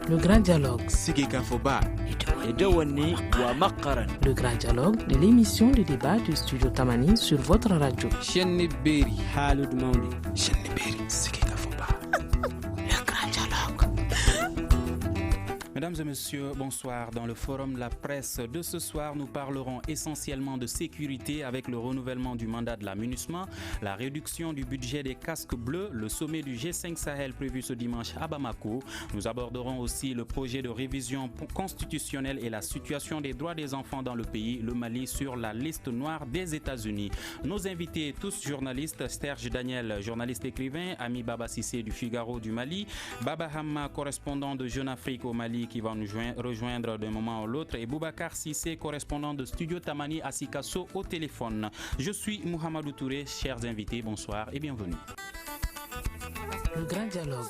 Le grand dialogue. Sigika Foba. Edewani wa Makaran. Le grand dialogue de l'émission de débat de Studio Tamani sur votre radio. Chenni Beri Halud Maundi. Chenni Beri Sigika Foba. Le grand dialogue. Mesdames et messieurs, bonsoir. Dans le forum de la presse de ce soir, nous parlerons essentiellement de sécurité avec le renouvellement du mandat de la MINUSMA, la réduction du budget des casques bleus, le sommet du G5 Sahel prévu ce dimanche à Bamako. Nous aborderons aussi le projet de révision constitutionnelle et la situation des droits des enfants dans le pays, le Mali sur la liste noire des États-Unis. Nos invités, tous journalistes, Serge Daniel, journaliste écrivain, Ami Baba Sissé du Figaro du Mali, Baba Hamma, correspondant de Jeune Afrique au Mali, qui va nous rejoindre d'un moment à l'autre, et Boubacar Sissé, correspondant de Studio Tamani à Sikasso au téléphone. Je suis Mouhamadou Touré, chers invités, bonsoir et bienvenue. Le grand dialogue.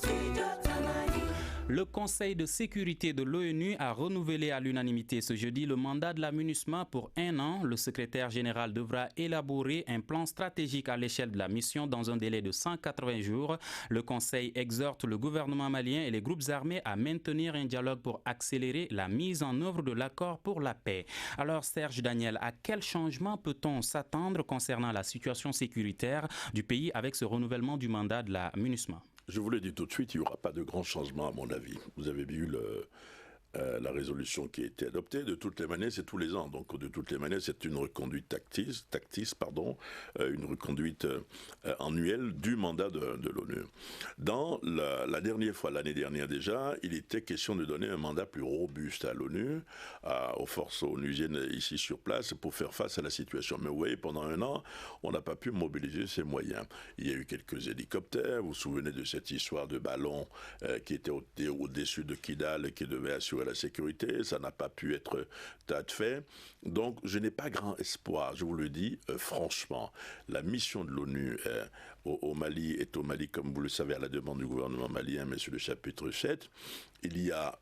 Le Conseil de sécurité de l'ONU a renouvelé à l'unanimité ce jeudi le mandat de la MINUSMA pour 1 an. Le secrétaire général devra élaborer un plan stratégique à l'échelle de la mission dans un délai de 180 jours. Le Conseil exhorte le gouvernement malien et les groupes armés à maintenir un dialogue pour accélérer la mise en œuvre de l'accord pour la paix. Alors Serge Daniel, à quel changement peut-on s'attendre concernant la situation sécuritaire du pays avec ce renouvellement du mandat de la MINUSMA? Je vous le dis tout de suite, il n'y aura pas de grand changement à mon avis. Vous avez vu la résolution qui a été adoptée. De toutes les manières, c'est tous les ans. Donc, de toutes les manières, c'est une reconduite une reconduite annuelle du mandat de l'ONU. Dans la dernière fois, l'année dernière déjà, il était question de donner un mandat plus robuste à l'ONU, aux forces onusiennes ici sur place, pour faire face à la situation. Mais vous voyez, pendant 1 an, on n'a pas pu mobiliser ces moyens. Il y a eu quelques hélicoptères. Vous vous souvenez de cette histoire de ballon qui était au-dessus de Kidal, qui devait assurer la sécurité, ça n'a pas pu être fait. Donc, je n'ai pas grand espoir, je vous le dis franchement. La mission de l'ONU au Mali est au Mali, comme vous le savez, à la demande du gouvernement malien, mais sur le chapitre 7. Il y a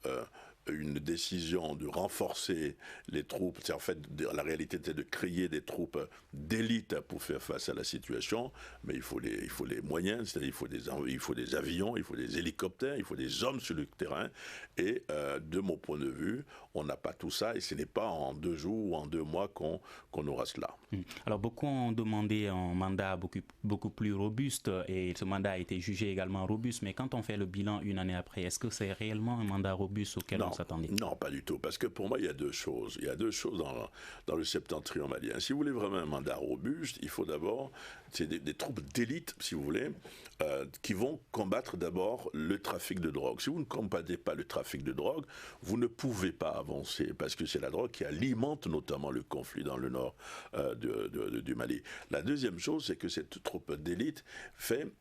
une décision de renforcer les troupes. En fait, la réalité était de créer des troupes d'élite pour faire face à la situation, mais il faut les moyens, c'est-à-dire il faut des avions, il faut des hélicoptères, il faut des hommes sur le terrain, et de mon point de vue, on n'a pas tout ça, et ce n'est pas en 2 jours ou en 2 mois qu'on aura cela. Alors beaucoup ont demandé un mandat beaucoup plus robuste, et ce mandat a été jugé également robuste, mais quand on fait le bilan 1 année après, est-ce que c'est réellement un mandat robuste auquel on s'attendait? Non, pas du tout, parce que pour moi, il y a 2 choses. Il y a 2 choses dans le septentrion malien. Si vous voulez vraiment un mandat robuste, il faut d'abord des troupes d'élite, si vous voulez, qui vont combattre d'abord le trafic de drogue. Si vous ne combattez pas le trafic de drogue, vous ne pouvez pas avancer, parce que c'est la drogue qui alimente notamment le conflit dans le nord du Mali. La deuxième chose, c'est que cette troupe d'élite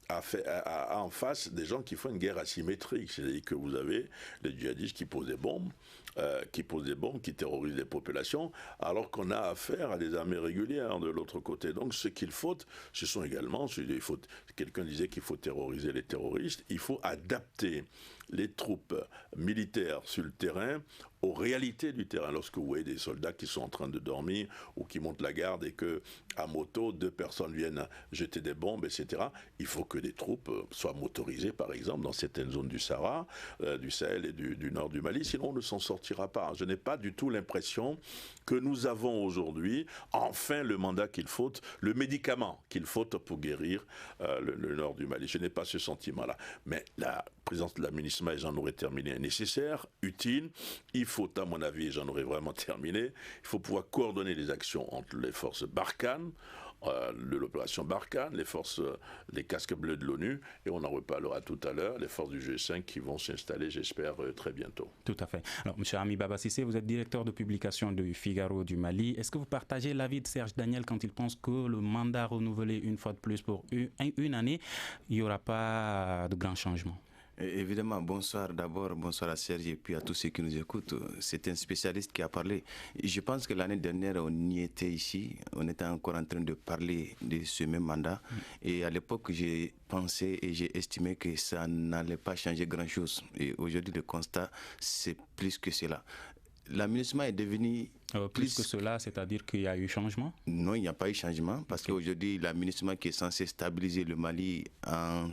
a en face des gens qui font une guerre asymétrique, c'est-à-dire que vous avez les djihadistes qui posent des bombes, qui terrorisent les populations, alors qu'on a affaire à des armées régulières de l'autre côté. Donc ce qu'il faut, ce sont également, quelqu'un disait qu'il faut terroriser les terroristes, il faut adapter les troupes militaires sur le terrain aux réalités du terrain. Lorsque vous voyez des soldats qui sont en train de dormir ou qui montent la garde et que à moto 2 personnes viennent jeter des bombes, etc., il faut que des troupes soient motorisées, par exemple, dans certaines zones du Sahara, du Sahel et du nord du Mali, sinon on ne s'en sortira pas. Je n'ai pas du tout l'impression que nous avons aujourd'hui enfin le mandat qu'il faut, le médicament qu'il faut pour guérir le nord du Mali. Je n'ai pas ce sentiment-là. Mais la présence de la MINUSMA, et j'en aurais terminé, est nécessaire, utile. Il faut, à mon avis, j'en aurais vraiment terminé, il faut pouvoir coordonner les actions entre les forces Barkhane, de l'opération Barkhane, les casques bleus de l'ONU, et on en reparlera tout à l'heure, les forces du G5 qui vont s'installer, j'espère, très bientôt. Tout à fait. Alors, M. Ami Baba Sissé, vous êtes directeur de publication du Figaro du Mali. Est-ce que vous partagez l'avis de Serge Daniel quand il pense que le mandat renouvelé une fois de plus pour 1 année, il n'y aura pas de grands changements? Évidemment, bonsoir d'abord, bonsoir à Serge et puis à tous ceux qui nous écoutent. C'est un spécialiste qui a parlé. Je pense que l'année dernière, on y était ici, on était encore en train de parler de ce même mandat. Et à l'époque, j'ai pensé et j'ai estimé que ça n'allait pas changer grand-chose. Et aujourd'hui, le constat, c'est plus que cela. la MINUSMA est devenue... Plus que cela, c'est-à-dire qu'il y a eu changement? Non, il n'y a pas eu changement parce qu'aujourd'hui, la MINUSMA qui est censée stabiliser le Mali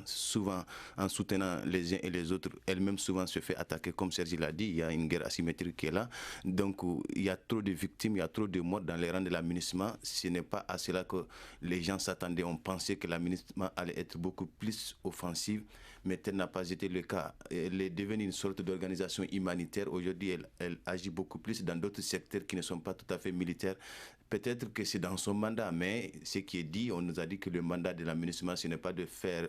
souvent en soutenant les uns et les autres, elle-même souvent se fait attaquer, comme Serge l'a dit, il y a une guerre asymétrique qui est là. Donc, il y a trop de victimes, il y a trop de morts dans les rangs de la MINUSMA. Ce n'est pas à cela que les gens s'attendaient. On pensait que la MINUSMA allait être beaucoup plus offensive, mais tel n'a pas été le cas. Elle est devenue une sorte d'organisation humanitaire. Aujourd'hui, elle agit beaucoup plus dans d'autres secteurs qui ne sont pas tout à fait militaires. Peut-être que c'est dans son mandat, mais ce qui est dit, on nous a dit que le mandat de la MINUSMA, ce n'est pas de faire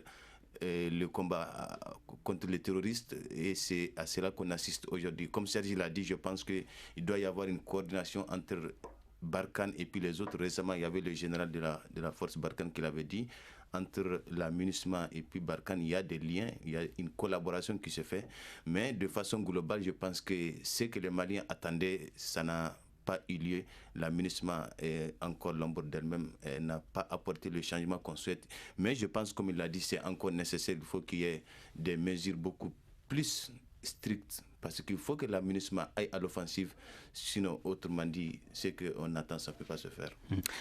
le combat contre les terroristes, et c'est à cela qu'on assiste aujourd'hui. Comme Serge l'a dit, je pense qu'il doit y avoir une coordination entre Barkhane et puis les autres. Récemment, il y avait le général de la force Barkhane qui l'avait dit. Entre la MINUSMA et puis Barkhane, il y a des liens, il y a une collaboration qui se fait. Mais de façon globale, je pense que ce que les Maliens attendaient, ça n'a pas eu lieu. La MINUSMA est encore l'ombre d'elle-même, elle n'a pas apporté le changement qu'on souhaite. Mais je pense, comme il l'a dit, c'est encore nécessaire. Il faut qu'il y ait des mesures beaucoup plus strictes, parce qu'il faut que la MINUSMA aille à l'offensive. Sinon, autrement dit, ce qu'on attend, ça ne peut pas se faire.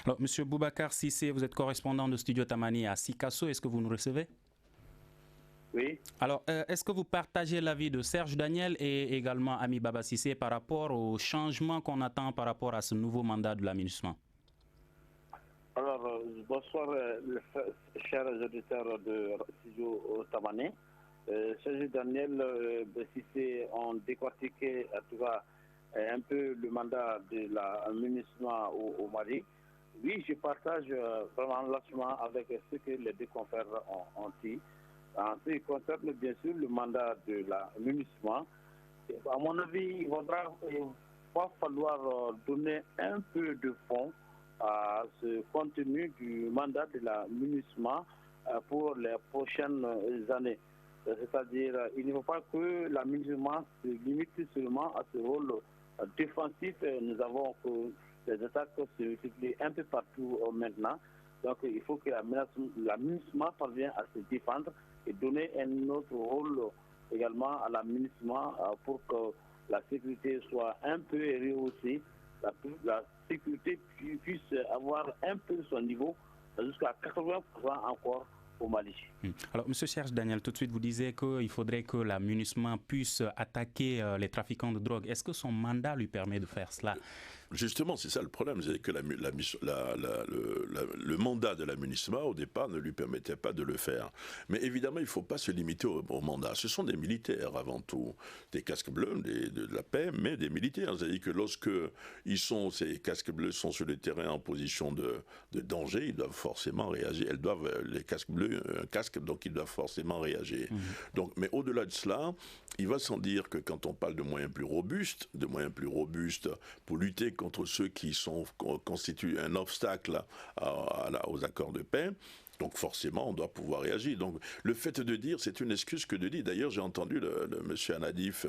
Alors, M. Boubacar Sissé, vous êtes correspondant de Studio Tamani à Sikasso. Est-ce que vous nous recevez? Oui. Alors, est-ce que vous partagez l'avis de Serge Daniel et également Ami Baba Sissé par rapport au changement qu'on attend par rapport à ce nouveau mandat de la MINUSMA? Alors, bonsoir, chers auditeurs de Studio Tamani. Serge Daniel Sissé ont décortiqué en tout cas un peu le mandat de la MINUSMA au Mali. Oui, je partage vraiment largement avec ce que les deux confrères ont dit. En ce qui concerne bien sûr le mandat de la MINUSMA, à mon avis, il va falloir donner un peu de fond à ce contenu du mandat de la MINUSMA pour les prochaines années. C'est-à-dire, il ne faut pas que la MINUSMA se limite seulement à ce rôle défensif. Nous avons que les attaques se multiplient un peu partout maintenant. Donc, il faut que la MINUSMA parvienne à se défendre et donner un autre rôle également à la MINUSMA pour que la sécurité soit un peu rehaussée, la sécurité puisse avoir un peu son niveau, jusqu'à 80% encore au Mali. Alors, M. Serge Daniel, tout de suite, vous disiez qu'il faudrait que la MINUSMA puisse attaquer les trafiquants de drogue. Est-ce que son mandat lui permet de faire cela? Justement, c'est ça le problème, c'est que le mandat de la MINUSMA, au départ, ne lui permettait pas de le faire. Mais évidemment, il ne faut pas se limiter au mandat. Ce sont des militaires, avant tout, des casques bleus de la paix, mais des militaires. C'est-à-dire que lorsque ces casques bleus sont sur le terrain en position de danger, ils doivent forcément réagir. Les casques bleus, un casque, donc ils doivent forcément réagir. Donc, mais au-delà de cela, il va sans dire que quand on parle de moyens plus robustes pour lutter contre ceux qui constituent un obstacle aux accords de paix, donc forcément, on doit pouvoir réagir. Donc le fait de dire, c'est une excuse que de dire. D'ailleurs, j'ai entendu le monsieur Anadif,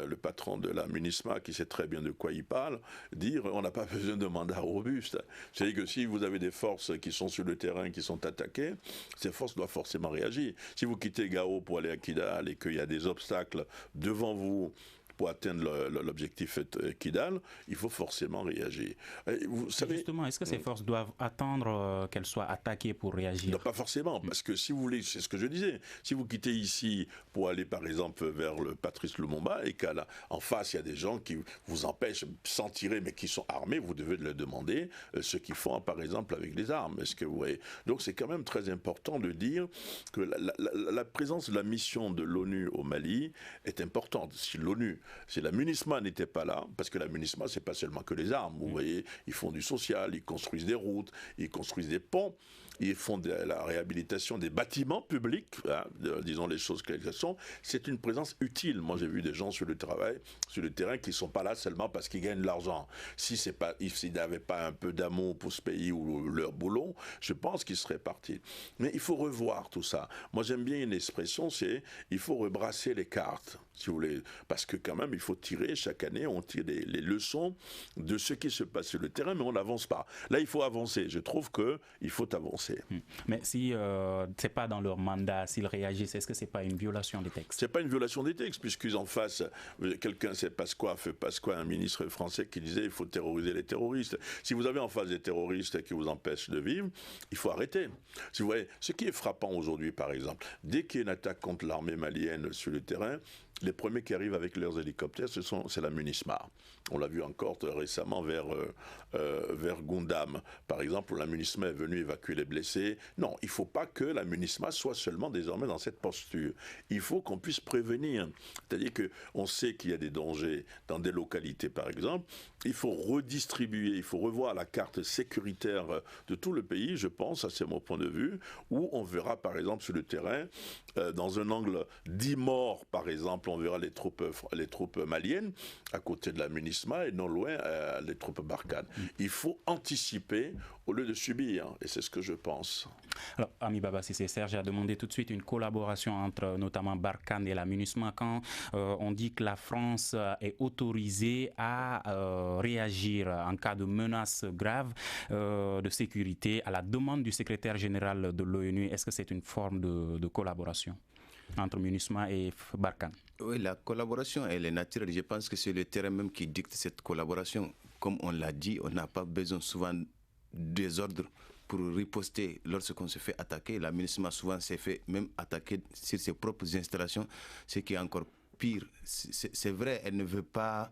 le patron de la MINUSMA, qui sait très bien de quoi il parle, dire on n'a pas besoin de mandat robuste. C'est-à-dire que si vous avez des forces qui sont sur le terrain, qui sont attaquées, ces forces doivent forcément réagir. Si vous quittez Gao pour aller à Kidal et qu'il y a des obstacles devant vous, pour atteindre l'objectif Kidal, il faut forcément réagir. Vous savez, justement, est-ce que ces forces doivent attendre qu'elles soient attaquées pour réagir? Non, pas forcément, parce que si vous voulez, c'est ce que je disais, si vous quittez ici pour aller par exemple vers le Patrice Lumumba et qu'en face il y a des gens qui vous empêchent sans tirer mais qui sont armés, vous devez leur demander ce qu'ils font par exemple avec les armes. Est-ce que vous voyez? Donc c'est quand même très important de dire que la présence de la mission de l'ONU au Mali est importante. Si la MINUSMA n'était pas là, parce que la MINUSMA, c'est pas seulement que les armes, vous voyez, ils font du social, ils construisent des routes, ils construisent des ponts, ils font de la réhabilitation des bâtiments publics, hein, disons les choses qu'elles sont, c'est une présence utile. Moi, j'ai vu des gens sur le terrain qui ne sont pas là seulement parce qu'ils gagnent de l'argent. S'ils n'avaient pas un peu d'amour pour ce pays ou leur boulot, je pense qu'ils seraient partis. Mais il faut revoir tout ça. Moi, j'aime bien une expression, c'est il faut rebrasser les cartes. si vous voulez, parce que quand même, il faut tirer, chaque année, on tire les leçons de ce qui se passe sur le terrain, mais on n'avance pas. Là, il faut avancer. Je trouve qu'il faut avancer. Mais si ce n'est pas dans leur mandat, s'ils réagissent, est-ce que ce n'est pas une violation des textes? Ce n'est pas une violation des textes, puisqu'ils en face, quelqu'un, c'est Pasqua, un ministre français qui disait il faut terroriser les terroristes. Si vous avez en face des terroristes qui vous empêchent de vivre, il faut arrêter. Si vous voyez, ce qui est frappant aujourd'hui, par exemple, dès qu'il y a une attaque contre l'armée malienne sur le terrain, les premiers qui arrivent avec leurs hélicoptères, c'est la MINUSMA. On l'a vu encore récemment vers Gundam, par exemple, où la MINUSMA est venue évacuer les blessés. Non, il ne faut pas que la MINUSMA soit seulement désormais dans cette posture. Il faut qu'on puisse prévenir. C'est-à-dire qu'on sait qu'il y a des dangers dans des localités, par exemple. Il faut redistribuer, il faut revoir la carte sécuritaire de tout le pays, je pense, ça c'est mon point de vue, où on verra, par exemple, sur le terrain, dans un angle 10 morts, par exemple, on verra les troupes maliennes à côté de la MINUSMA et non loin les troupes Barkhane. Il faut anticiper au lieu de subir, et c'est ce que je pense. Alors, Ami Baba Cissé, Serge a demandé tout de suite une collaboration entre notamment Barkhane et la MINUSMA quand on dit que la France est autorisée à réagir en cas de menace grave de sécurité à la demande du secrétaire général de l'ONU. Est-ce que c'est une forme de collaboration entre MINUSMA et Barkhane? Oui, la collaboration, elle est naturelle. Je pense que c'est le terrain même qui dicte cette collaboration. Comme on l'a dit, on n'a pas besoin souvent des ordres pour riposter lorsqu'on se fait attaquer. La MINUSMA souvent s'est fait même attaquer sur ses propres installations, ce qui est encore pire. C'est vrai, elle ne veut pas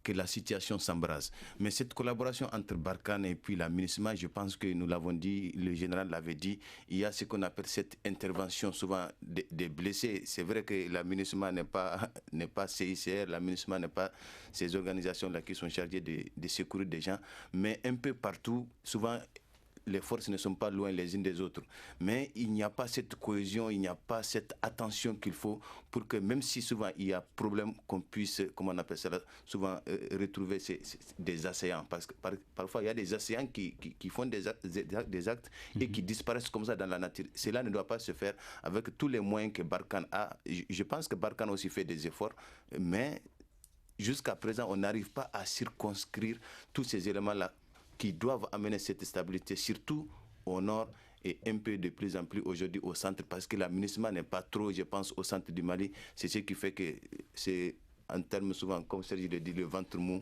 que la situation s'embrase. Mais cette collaboration entre Barkhane et puis la MINUSMA, je pense que nous l'avons dit, le général l'avait dit, il y a ce qu'on appelle cette intervention souvent des blessés. C'est vrai que la MINUSMA n'est pas CICR, la MINUSMA n'est pas ces organisations-là qui sont chargées de secourir des gens, mais un peu partout, souvent, les forces ne sont pas loin les unes des autres. Mais il n'y a pas cette cohésion, il n'y a pas cette attention qu'il faut pour que même si souvent il y a problème, qu'on puisse, comment on appelle ça, souvent retrouver des assaillants. Parce que parfois il y a des assaillants qui font des actes et qui disparaissent comme ça dans la nature. Cela ne doit pas se faire avec tous les moyens que Barkhane a. Je pense que Barkhane aussi fait des efforts, mais jusqu'à présent on n'arrive pas à circonscrire tous ces éléments-là qui doivent amener cette stabilité, surtout au nord et un peu de plus en plus aujourd'hui au centre, parce que la MINUSMA n'est pas trop, je pense, au centre du Mali. C'est ce qui fait que c'est, en termes souvent, comme Serge le dit, le ventre mou.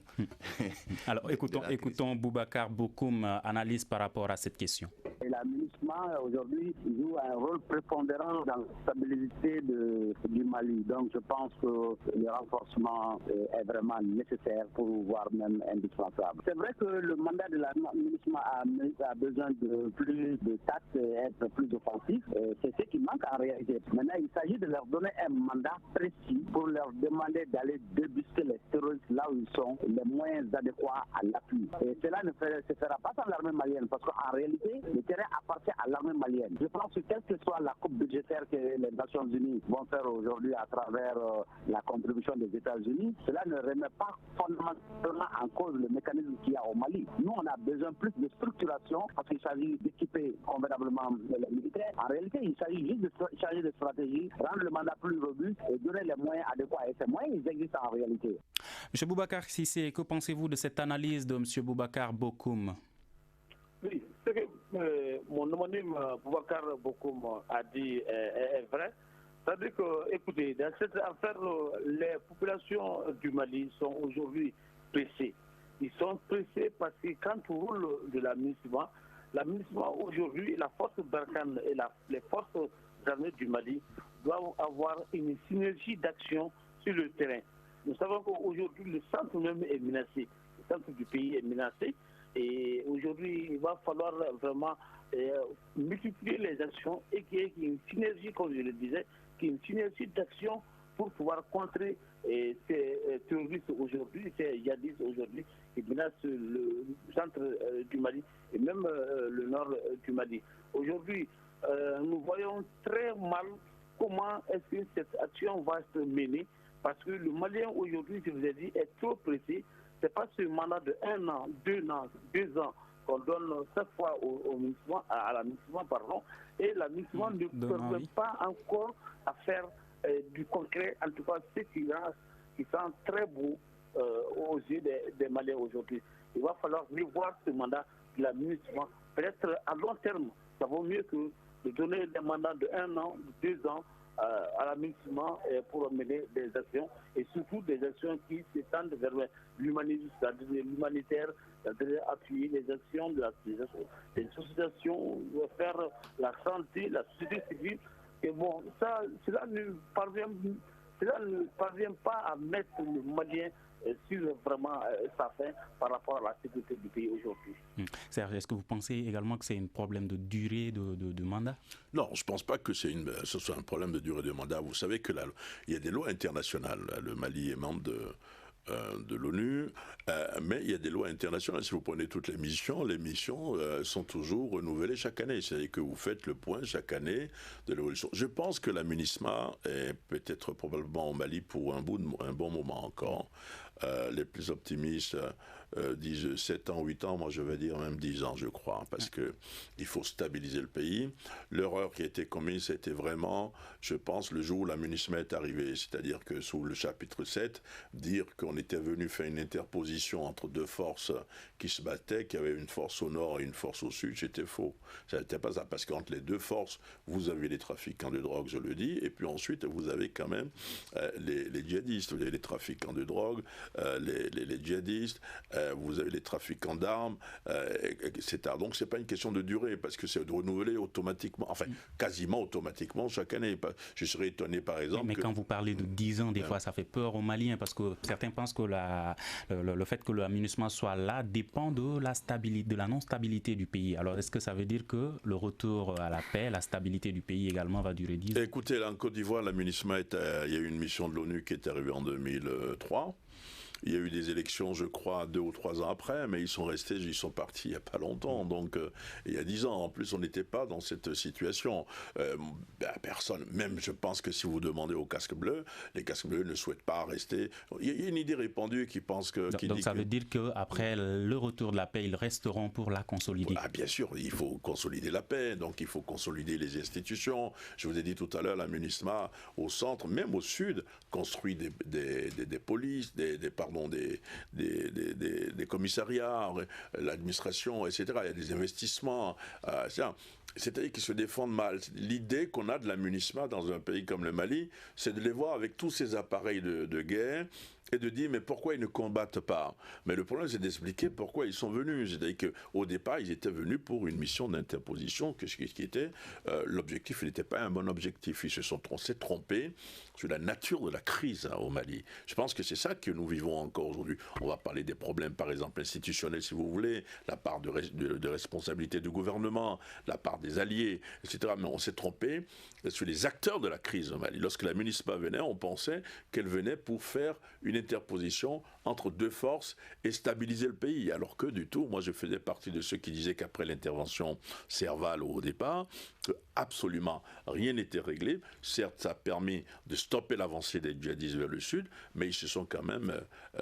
Alors écoutons Boubacar Bokoum, analyse par rapport à cette question. Et la MINUSMA aujourd'hui joue un rôle prépondérant dans la stabilité du Mali. Donc je pense que le renforcement est vraiment nécessaire, pour voire même indispensable. C'est vrai que le mandat de la MINUSMA a besoin de plus de tact et être plus offensif. C'est ce qui manque en réalité. Maintenant, il s'agit de leur donner un mandat précis pour leur demander d'aller débusquer les terroristes là où ils sont, les moyens adéquats à l'appui. Et cela ne se fera pas dans l'armée malienne, parce qu'en réalité, le terrain appartient à l'armée malienne. Je pense que quelle que soit la coupe budgétaire que les Nations Unies vont faire aujourd'hui à travers la contribution des États-Unis, cela ne remet pas fondamentalement en cause le mécanisme qu'il y a au Mali. Nous, on a besoin plus de structuration, parce qu'il s'agit d'équiper convenablement les militaires. En réalité, il s'agit juste de changer de stratégie, rendre le mandat plus robuste et donner les moyens adéquats. Et ces moyens, ils existent en réalité. M. Boubacar Cissé, que pensez-vous de cette analyse de M. Boubacar Bokoum? Oui, ce que mon homonyme Boubacar Bokoum a dit est vrai. C'est-à-dire que, écoutez, dans cette affaire, les populations du Mali sont aujourd'hui pressées. Ils sont pressés parce que quand on roule de la MINUSMA aujourd'hui, la force Barkhane et les forces armées du Mali doivent avoir une synergie d'action sur le terrain. Nous savons qu'aujourd'hui, le centre même est menacé. Le centre du pays est menacé. Et aujourd'hui, il va falloir vraiment multiplier les actions et qu'il y ait une synergie, comme je le disais, qu'il y ait une synergie d'action pour pouvoir contrer ces terroristes aujourd'hui, ces djihadistes aujourd'hui qui menacent le centre du Mali et même le nord du Mali. Aujourd'hui, nous voyons très mal comment est-ce que cette action va se mener, parce que le Malien aujourd'hui, je vous ai dit, est trop pressé. Ce n'est pas ce mandat de 1 an, 2 ans qu'on donne chaque fois à la MINUSMA, et la MINUSMA ne permet pas encore à faire du concret, en tout cas ce qui sent très beau aux yeux des Maliens aujourd'hui. Il va falloir revoir ce mandat de la MINUSMA. Peut-être à long terme, ça vaut mieux que de donner des mandats de 1 an, de 2 ans à la MINUSMA pour mener des actions, et surtout des actions qui s'étendent vers l'humanisme, c'est-à-dire l'humanitaire, c'est-à-dire appuyer les actions des associations, faire la santé, la société civile. Et bon, cela ne parvient pas à mettre le Malien sur vraiment sa fin par rapport à la sécurité du pays aujourd'hui. Serge, est-ce que vous pensez également que c'est un problème de durée de mandat? Non, je ne pense pas que ce soit un problème de durée de mandat. Vous savez qu'il y a des lois internationales. Le Mali est membre de l'ONU, mais il y a des lois internationales. Si vous prenez toutes les missions sont toujours renouvelées chaque année. C'est-à-dire que vous faites le point chaque année de l'évolution. Je pense que la MINUSMA est peut-être probablement au Mali pour un bon moment encore. Les plus optimistes disent 7 ans, 8 ans, moi je vais dire même 10 ans, je crois, parce qu'il faut stabiliser le pays. L'erreur qui a été commise, c'était vraiment, je pense, le jour où la MINUSMA est arrivée, c'est-à-dire que sous le chapitre 7, dire qu'on était venu faire une interposition entre deux forces qui se battaient, qu'il y avait une force au nord et une force au sud, c'était faux. Ça n'était pas ça, parce qu'entre les deux forces, vous avez les trafiquants de drogue, je le dis, et puis ensuite, vous avez quand même les djihadistes, vous avez les trafiquants de drogue, les djihadistes, vous avez les trafiquants d'armes, etc. Donc c'est pas une question de durée, parce que c'est de renouveler automatiquement, enfin quasiment automatiquement chaque année. Je serais étonné par exemple... Mais quand vous parlez de 10 ans, des fois ça fait peur aux Maliens, parce que certains pensent que le fait que le MINUSMA soit là dépend de la non-stabilité du pays. Alors est-ce que ça veut dire que le retour à la paix, la stabilité du pays également va durer 10 ans? Écoutez, là, en Côte d'Ivoire, la MINUSMA, il y a eu une mission de l'ONU qui est arrivée en 2003. Il y a eu des élections, je crois, 2 ou 3 ans après, mais ils sont partis il n'y a pas longtemps, donc il y a 10 ans. En plus, on n'était pas dans cette situation. Personne, même je pense que si vous demandez aux casques bleus, les casques bleus ne souhaitent pas rester. Il y a une idée répandue qui pense que... Donc ça veut dire qu'après le retour de la paix, ils resteront pour la consolider? Ah, bien sûr, il faut consolider la paix, donc il faut consolider les institutions. Je vous ai dit tout à l'heure, la MINUSMA, au centre, même au sud, construit des polices, des commissariats, l'administration, etc. Il y a des investissements. C'est-à-dire qu'ils se défendent mal. L'idée qu'on a de la MINUSMA dans un pays comme le Mali, c'est de les voir avec tous ces appareils de guerre et de dire mais pourquoi ils ne combattent pas. Mais le problème c'est d'expliquer pourquoi ils sont venus. C'est-à-dire qu'au départ ils étaient venus pour une mission d'interposition, qui était l'objectif n'était pas un bon objectif. Ils s'est trompés sur la nature de la crise au Mali. Je pense que c'est ça que nous vivons encore aujourd'hui. On va parler des problèmes par exemple institutionnels si vous voulez, la part de responsabilité du gouvernement, la part des alliés, etc. Mais on s'est trompé sur les acteurs de la crise au Mali. Lorsque la MINUSMA venait, on pensait qu'elle venait pour faire une interposition entre deux forces et stabiliser le pays. Alors que du tout, moi je faisais partie de ceux qui disaient qu'après l'intervention Serval au départ, absolument rien n'était réglé. Certes, ça a permis de stopper l'avancée des djihadistes vers le sud, mais ils se sont quand même,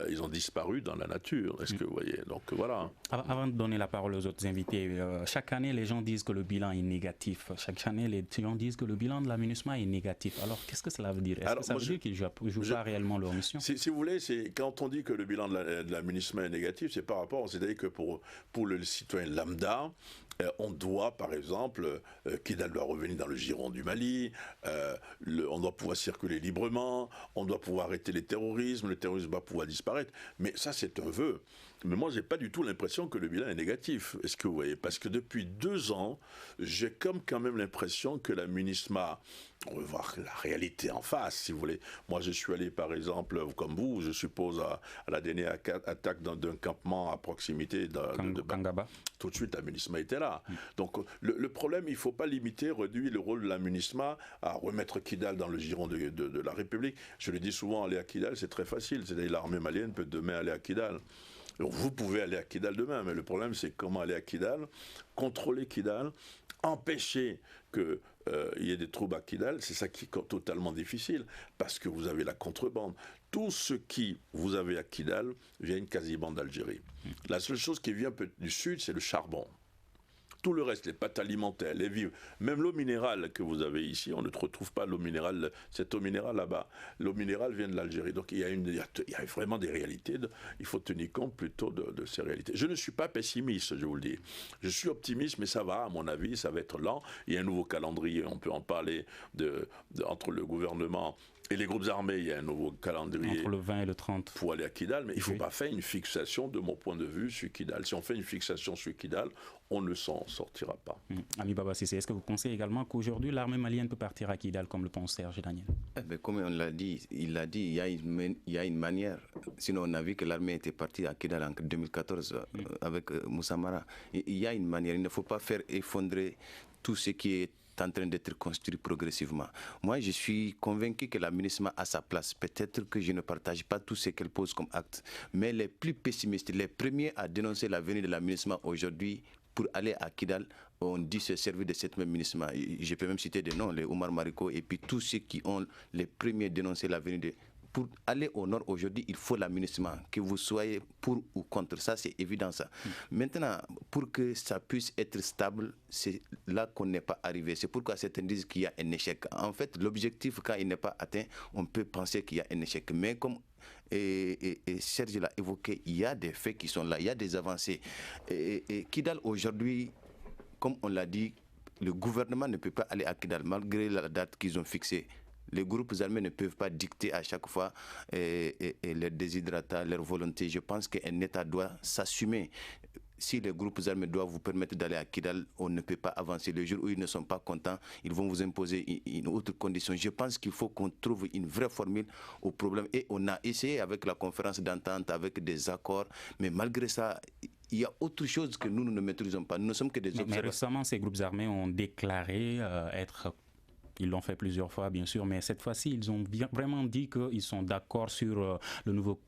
ils ont disparu dans la nature. Est-ce que vous voyez? Donc voilà. Avant de donner la parole aux autres invités, chaque année les gens disent que le bilan est négatif. Chaque année les gens disent que le bilan de la MINUSMA est négatif. Alors qu'est-ce que cela veut dire? Est-ce que ça veut dire qu'ils ne jouent pas réellement leur mission? Si vous voulez, c'est quand on dit que le bilan de la MINUSMA est négatif, c'est par rapport, c'est-à-dire que pour le citoyen lambda, on doit, par exemple, Kidal doit revenir dans le giron du Mali, on doit pouvoir circuler librement, on doit pouvoir arrêter le terrorisme doit pouvoir disparaître. Mais ça, c'est un vœu. Mais moi, je n'ai pas du tout l'impression que le bilan est négatif. Est-ce que vous voyez? Parce que depuis 2 ans, j'ai quand même l'impression que la MINUSMA, on va voir la réalité en face, si vous voulez. Moi, je suis allé, par exemple, comme vous, je suppose, à la dernière attaque d'un campement à proximité de Kangaba. Tout de suite, la MINUSMA était là. Donc, le problème, il ne faut pas réduire le rôle de la MINUSMA à remettre Kidal dans le giron de la République. Je le dis souvent, aller à Kidal, c'est très facile. C'est-à-dire l'armée malienne peut demain aller à Kidal. Donc vous pouvez aller à Kidal demain, mais le problème c'est comment aller à Kidal, contrôler Kidal, empêcher qu'il y ait des troubles à Kidal, c'est ça qui est totalement difficile, parce que vous avez la contrebande. Tout ce qui vous avez à Kidal vient quasiment d'Algérie. La seule chose qui vient du sud, c'est le charbon. Tout le reste, les pâtes alimentaires, les vivres, même l'eau minérale que vous avez ici, on ne retrouve pas l'eau minérale, cette eau minérale là-bas. L'eau minérale vient de l'Algérie. Donc il y a vraiment des réalités. Il faut tenir compte plutôt de ces réalités. Je ne suis pas pessimiste, je vous le dis. Je suis optimiste, mais ça va, à mon avis, ça va être lent. Il y a un nouveau calendrier, on peut en parler entre le gouvernement et les groupes armés, il y a un nouveau calendrier. Entre le 20 et le 30. Pour aller à Kidal, mais il ne faut pas faire une fixation, de mon point de vue, sur Kidal. Si on fait une fixation sur Kidal, on ne s'en sortira pas. Ami Baba Cissé, est-ce que vous pensez également qu'aujourd'hui, l'armée malienne peut partir à Kidal, comme le pense Serge Daniel? Comme on l'a dit, il y a une manière. Sinon, on a vu que l'armée était partie à Kidal en 2014 avec Moussa Mara. Il y a une manière. Il ne faut pas faire effondrer tout ce qui est en train d'être construit progressivement. Moi, je suis convaincu que la MINUSMA a sa place. Peut-être que je ne partage pas tout ce qu'elle pose comme acte, mais les plus pessimistes, les premiers à dénoncer la venue de la MINUSMA aujourd'hui pour aller à Kidal, on dit se servir de cette même MINUSMA. Je peux même citer des noms, les Oumar Mariko et puis tous ceux qui ont les premiers dénoncé la venue de... Pour aller au nord aujourd'hui, il faut la MINUSMA, que vous soyez pour ou contre, ça c'est évident ça. Maintenant, pour que ça puisse être stable, c'est là qu'on n'est pas arrivé. C'est pourquoi certains disent qu'il y a un échec. En fait, l'objectif, quand il n'est pas atteint, on peut penser qu'il y a un échec. Mais comme Serge l'a évoqué, il y a des faits qui sont là, il y a des avancées. Kidal aujourd'hui, comme on l'a dit, le gouvernement ne peut pas aller à Kidal malgré la date qu'ils ont fixée. Les groupes armés ne peuvent pas dicter à chaque fois leurs déshydratats, leur volonté. Je pense qu'un État doit s'assumer. Si les groupes armés doivent vous permettre d'aller à Kidal, on ne peut pas avancer. Le jour où ils ne sont pas contents, ils vont vous imposer une autre condition. Je pense qu'il faut qu'on trouve une vraie formule au problème. Et on a essayé avec la conférence d'entente, avec des accords, mais malgré ça, il y a autre chose que nous ne maîtrisons pas. Nous ne sommes que des observateurs. Mais récemment, ces groupes armés ont déclaré être... Ils l'ont fait plusieurs fois, bien sûr, mais cette fois-ci, ils ont vraiment dit qu'ils sont d'accord sur le nouveau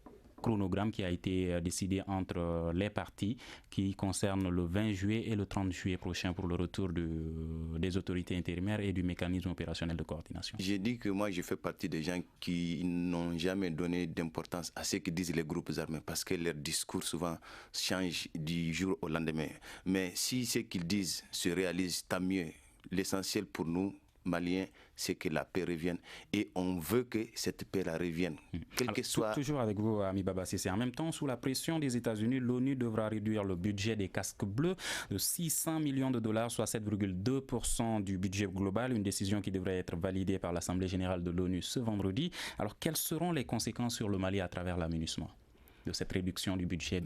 chronogramme qui a été décidé entre les partis qui concerne le 20 juillet et le 30 juillet prochain pour le retour des autorités intérimaires et du mécanisme opérationnel de coordination. J'ai dit que moi, je fais partie des gens qui n'ont jamais donné d'importance à ce que disent les groupes armés parce que leur discours souvent change du jour au lendemain. Mais si ce qu'ils disent se réalise, tant mieux. L'essentiel pour nous, Maliens, c'est que la paix revienne et on veut que cette paix-là revienne. Alors, que soit... Toujours avec vous, Ami Baba Cissé. En même temps, sous la pression des États-Unis, l'ONU devra réduire le budget des casques bleus de 600 millions de dollars, soit 7,2% du budget global, une décision qui devrait être validée par l'Assemblée générale de l'ONU ce vendredi. Alors, quelles seront les conséquences sur le Mali à travers la MINUSMA de cette réduction du budget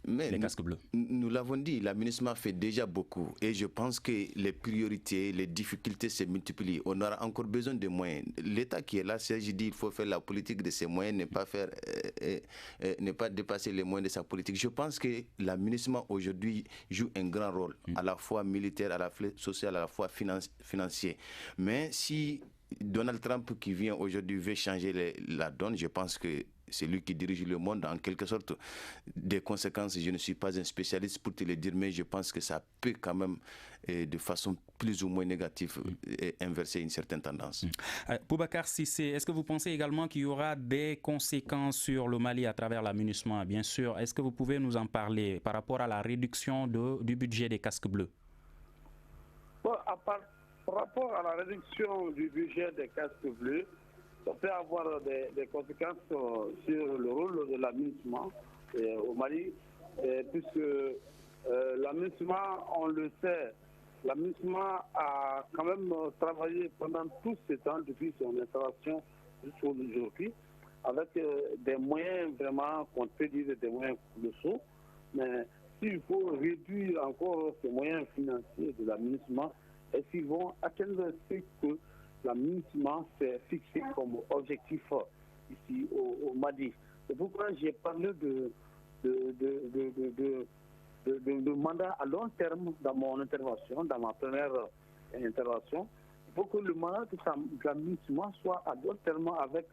les casques bleus? Nous l'avons dit, la MINUSMA fait déjà beaucoup et je pense que les priorités, les difficultés se multiplient. On aura encore besoin de moyens. L'État qui est là, c'est, je dis, il faut faire la politique de ses moyens, ne pas dépasser les moyens de sa politique. Je pense que la MINUSMA aujourd'hui joue un grand rôle, à la fois militaire, à la fois social, à la fois financier. Mais si Donald Trump qui vient aujourd'hui veut changer la donne, je pense que c'est lui qui dirige le monde, en quelque sorte. Des conséquences, je ne suis pas un spécialiste pour te le dire, mais je pense que ça peut quand même, de façon plus ou moins négative, inverser une certaine tendance. Boubacar Cissé, est-ce que vous pensez également qu'il y aura des conséquences sur le Mali à travers la MINUSMA? Bien sûr. Est-ce que vous pouvez nous en parler par rapport à la réduction du budget des casques bleus? Bon, par rapport à la réduction du budget des casques bleus, ça peut avoir des conséquences sur le rôle de la MINUSMA au Mali, puisque la MINUSMA, on le sait, la MINUSMA a quand même travaillé pendant tout ce temps, depuis son installation jusqu'à aujourd'hui, avec des moyens vraiment, qu'on peut dire des moyens colossaux. Mais s'il faut réduire encore ces moyens financiers de la MINUSMA, est-ce qu'ils vont atteindre ce que la MINUSMA s'est fixé comme objectif ici au Mali? C'est pourquoi j'ai parlé de mandat à long terme dans mon intervention, dans ma première intervention. Il faut que le mandat de la MINUSMA soit à long terme avec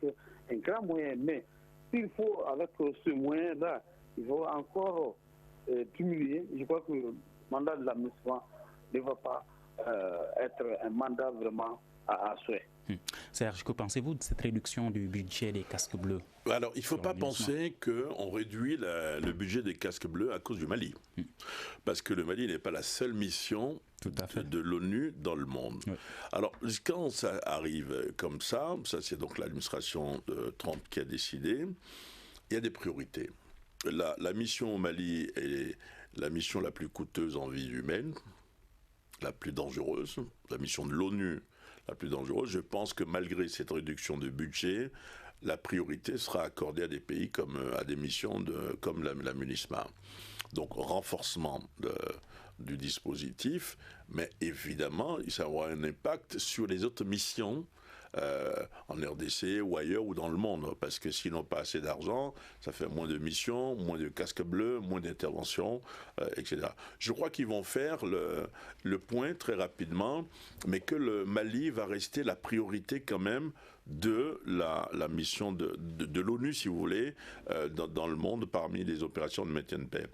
un grand moyen. Mais s'il faut, avec ce moyen-là, il faut encore diminuer. Je crois que le mandat de la MINUSMA ne va pas être un mandat vraiment à souhait. Serge, que pensez-vous de cette réduction du budget des casques bleus? Alors, il ne faut pas penser qu'on réduit le budget des casques bleus à cause du Mali. Parce que le Mali n'est pas la seule mission de l'ONU dans le monde. Oui. Alors, quand ça arrive comme ça c'est donc l'administration de Trump qui a décidé, il y a des priorités. La mission au Mali est la mission la plus coûteuse en vie humaine, la plus dangereuse, la mission de l'ONU la plus dangereuse. Je pense que malgré cette réduction de budget, la priorité sera accordée à des pays à des missions comme la MINUSMA. Donc renforcement du dispositif, mais évidemment, ça aura un impact sur les autres missions en RDC ou ailleurs ou dans le monde, parce que s'ils n'ont pas assez d'argent, ça fait moins de missions, moins de casques bleus, moins d'interventions, etc. Je crois qu'ils vont faire le point très rapidement, mais que le Mali va rester la priorité quand même de la mission de l'ONU, si vous voulez, dans le monde parmi les opérations de maintien de paix.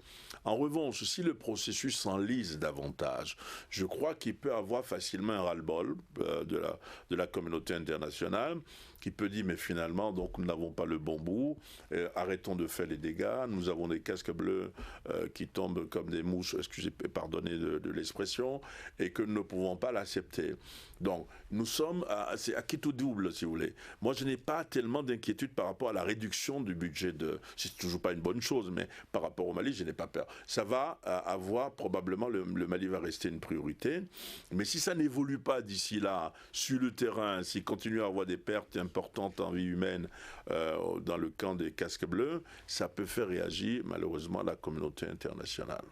En revanche, si le processus s'enlise davantage, je crois qu'il peut avoir facilement un ras-le-bol de la communauté internationale qui peut dire mais finalement donc nous n'avons pas le bon bout, arrêtons de faire les dégâts, nous avons des casques bleus qui tombent comme des mouches, pardonnez de l'expression, et que nous ne pouvons pas l'accepter. Donc nous sommes c'est à qui tout double si vous voulez. Moi je n'ai pas tellement d'inquiétude par rapport à la réduction du budget c'est toujours pas une bonne chose, mais par rapport au Mali je n'ai pas peur. Ça va avoir probablement le Mali va rester une priorité, mais si ça n'évolue pas d'ici là sur le terrain, s'il continue à avoir des pertes importante en vie humaine dans le camp des casques bleus, ça peut faire réagir malheureusement la communauté internationale.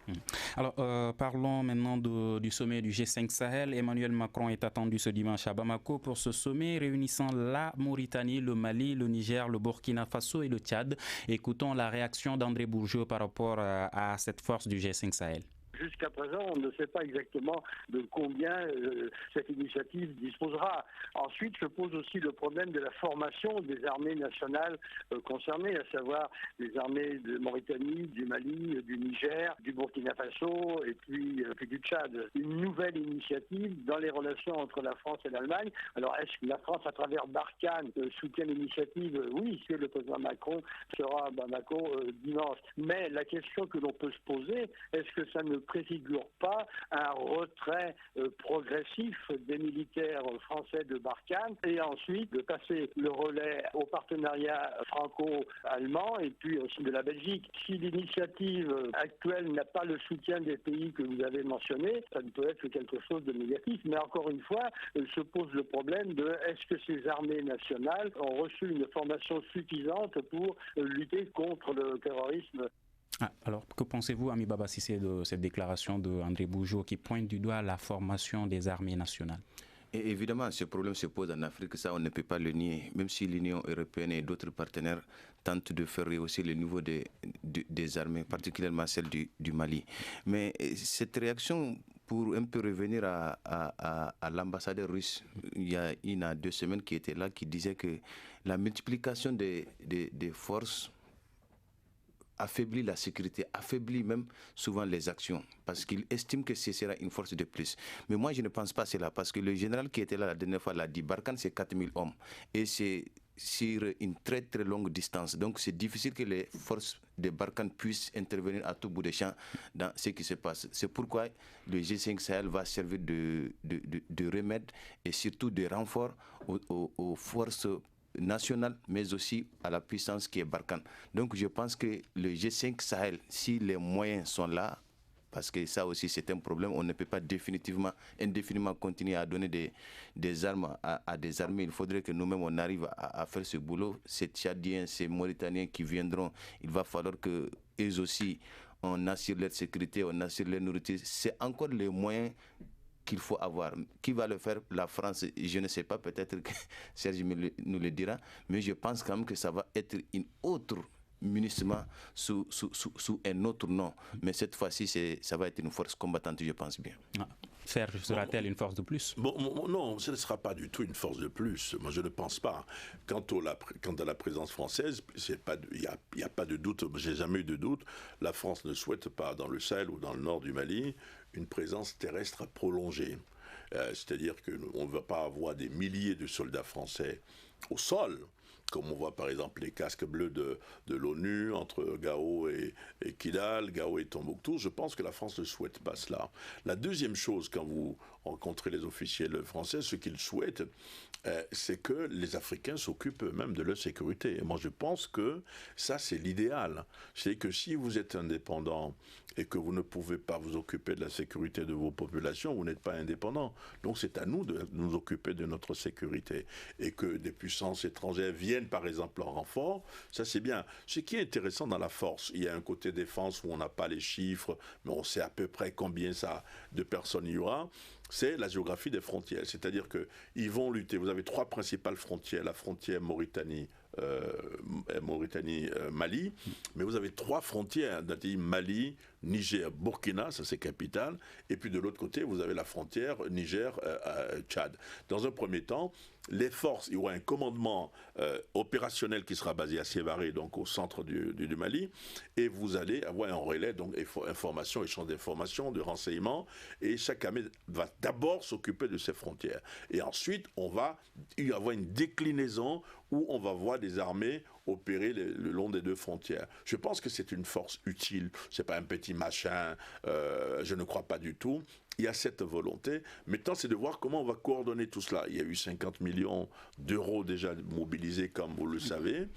Alors parlons maintenant du sommet du G5 Sahel. Emmanuel Macron est attendu ce dimanche à Bamako pour ce sommet réunissant la Mauritanie, le Mali, le Niger, le Burkina Faso et le Tchad. Écoutons la réaction d'André Bourgeot par rapport à cette force du G5 Sahel. Jusqu'à présent, on ne sait pas exactement de combien cette initiative disposera. Ensuite, se pose aussi le problème de la formation des armées nationales concernées, à savoir les armées de Mauritanie, du Mali, du Niger, du Burkina Faso et puis du Tchad. Une nouvelle initiative dans les relations entre la France et l'Allemagne. Alors, est-ce que la France, à travers Barkhane, soutient l'initiative? Oui, c'est le président Macron sera à Bamako dimanche. Mais la question que l'on peut se poser, est-ce que ça ne préfigure pas un retrait progressif des militaires français de Barkhane et ensuite de passer le relais au partenariat franco-allemand et puis aussi de la Belgique. Si l'initiative actuelle n'a pas le soutien des pays que vous avez mentionnés, ça ne peut être que quelque chose de négatif. Mais encore une fois, se pose le problème de est-ce que ces armées nationales ont reçu une formation suffisante pour lutter contre le terrorisme? Alors, que pensez-vous, Ami Baba Cissé, de cette déclaration d'André Bourgeot qui pointe du doigt la formation des armées nationales? Et évidemment, ce problème se pose en Afrique, ça on ne peut pas le nier, même si l'Union européenne et d'autres partenaires tentent de faire rehausser le niveau des armées, particulièrement celle du Mali. Mais cette réaction, pour un peu revenir à l'ambassadeur russe, il y a 2 semaines qui était là, qui disait que la multiplication des forces affaiblit la sécurité, affaiblit même souvent les actions, parce qu'il estime que ce sera une force de plus. Mais moi, je ne pense pas cela, parce que le général qui était là la dernière fois l'a dit, Barkhane, c'est 4000 hommes, et c'est sur une très très longue distance. Donc c'est difficile que les forces de Barkhane puissent intervenir à tout bout de champ dans ce qui se passe. C'est pourquoi le G5 Sahel va servir de remède et surtout de renfort aux forces nationale, mais aussi à la puissance qui est Barkhane. Donc je pense que le G5 Sahel, si les moyens sont là, parce que ça aussi c'est un problème, on ne peut pas indéfiniment continuer à donner des armes à des armées. Il faudrait que nous-mêmes on arrive à faire ce boulot. Ces Tchadiens, ces Mauritaniens qui viendront, il va falloir qu'eux aussi on assure leur sécurité, on assure leur nourriture. C'est encore les moyens qu'il faut avoir. Qui va le faire? La France, je ne sais pas, peut-être que Serge nous le dira, mais je pense quand même que ça va être une autre MINUSMA sous un autre nom. Mais cette fois-ci, ça va être une force combattante, je pense bien. Serge, sera-t-elle une force de plus? Non, ce ne sera pas du tout une force de plus. Moi, je ne pense pas. Quant à la présence française, il n'y a pas de doute, j'ai jamais eu de doute. La France ne souhaite pas, dans le Sahel ou dans le nord du Mali, une présence terrestre prolongée. C'est-à-dire qu'on ne va pas avoir des milliers de soldats français au sol, comme on voit par exemple les casques bleus de l'ONU entre Gao et Kidal, Gao et Tombouctou. Je pense que la France ne souhaite pas cela. La deuxième chose, quand vous rencontrez les officiels français, ce qu'ils souhaitent, c'est que les Africains s'occupent eux-mêmes de leur sécurité. Et moi, je pense que ça, c'est l'idéal. C'est que si vous êtes indépendant et que vous ne pouvez pas vous occuper de la sécurité de vos populations, vous n'êtes pas indépendant. Donc, c'est à nous de nous occuper de notre sécurité. Et que des puissances étrangères viennent, par exemple, en renfort, ça, c'est bien. Ce qui est intéressant dans la force, il y a un côté défense où on n'a pas les chiffres, mais on sait à peu près combien de personnes il y aura. C'est la géographie des frontières. C'est-à-dire qu'ils vont lutter. Vous avez 3 principales frontières. La frontière Mali, mais vous avez 3 frontières, Mali, Niger, Burkina, ça c'est capitale, et puis de l'autre côté, vous avez la frontière Niger-Tchad. Dans un premier temps, les forces, il y aura un commandement opérationnel qui sera basé à Sévaré, donc au centre du Mali, et vous allez avoir un relais, donc information, échange d'informations, de renseignements, et chaque armée va d'abord s'occuper de ses frontières. Et ensuite, on va y avoir une déclinaison où on va voir des armées opérer le long des 2 frontières. Je pense que c'est une force utile. C'est pas un petit machin. Je ne crois pas du tout. Il y a cette volonté. Maintenant, c'est de voir comment on va coordonner tout cela. Il y a eu 50 millions d'euros déjà mobilisés, comme vous le savez.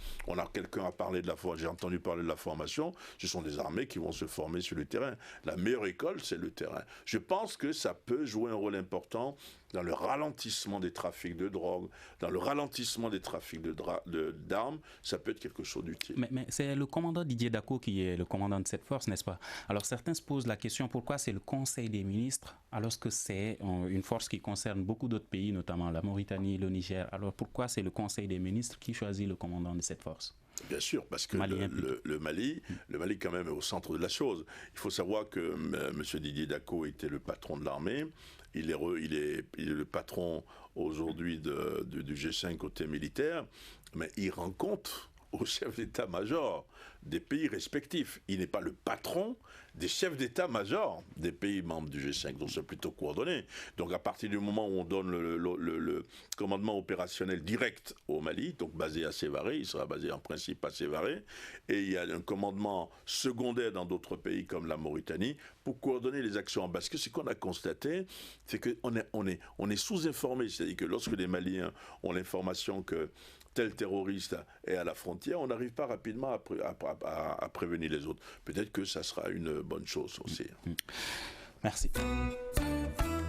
Quelqu'un a parlé de j'ai entendu parler de la formation. Ce sont des armées qui vont se former sur le terrain. La meilleure école, c'est le terrain. Je pense que ça peut jouer un rôle important dans le ralentissement des trafics de drogue, dans le ralentissement des trafics d'armes. Ça peut être quelque chose d'utile. Mais c'est le commandant Didier Dacko qui est le commandant de cette force, n'est-ce pas? Alors certains se posent la question, pourquoi c'est le Conseil des ministres alors que c'est une force qui concerne beaucoup d'autres pays, notamment la Mauritanie, le Niger? Alors pourquoi c'est le Conseil des ministres qui choisit le commandant de cette force? Bien sûr, parce que le Mali quand même est au centre de la chose. Il faut savoir que M. Didier Dacko était le patron de l'armée. Il est le patron aujourd'hui du G5 côté militaire, mais il rend compte aux chefs d'état-major des pays respectifs. Il n'est pas le patron des chefs d'état-major des pays membres du G5, donc c'est plutôt coordonné. Donc à partir du moment où on donne le commandement opérationnel direct au Mali, donc basé à Sévaré, il sera basé en principe à Sévaré, et il y a un commandement secondaire dans d'autres pays comme la Mauritanie pour coordonner les actions en bas. Parce que ce qu'on a constaté, c'est qu'on est sous-informé, c'est-à-dire que lorsque les Maliens ont l'information que tel terroriste est à la frontière, on n'arrive pas rapidement à prévenir les autres. Peut-être que ça sera une bonne chose aussi. Merci.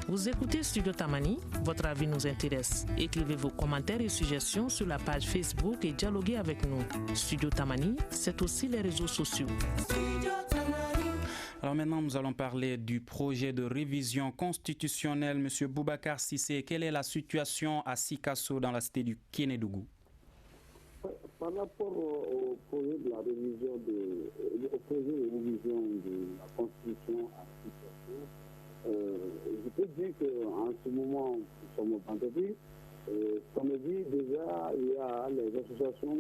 Vous écoutez Studio Tamani, votre avis nous intéresse. Écrivez vos commentaires et suggestions sur la page Facebook et dialoguez avec nous. Studio Tamani, c'est aussi les réseaux sociaux. Alors maintenant, nous allons parler du projet de révision constitutionnelle. Monsieur Boubacar Cissé, quelle est la situation à Sikasso dans la cité du Kénédougou? Par rapport au projet de la révision de la Constitution à Sikasso, je peux dire qu'en ce moment, nous sommes au vendredi. Samedi, déjà, il y a les associations,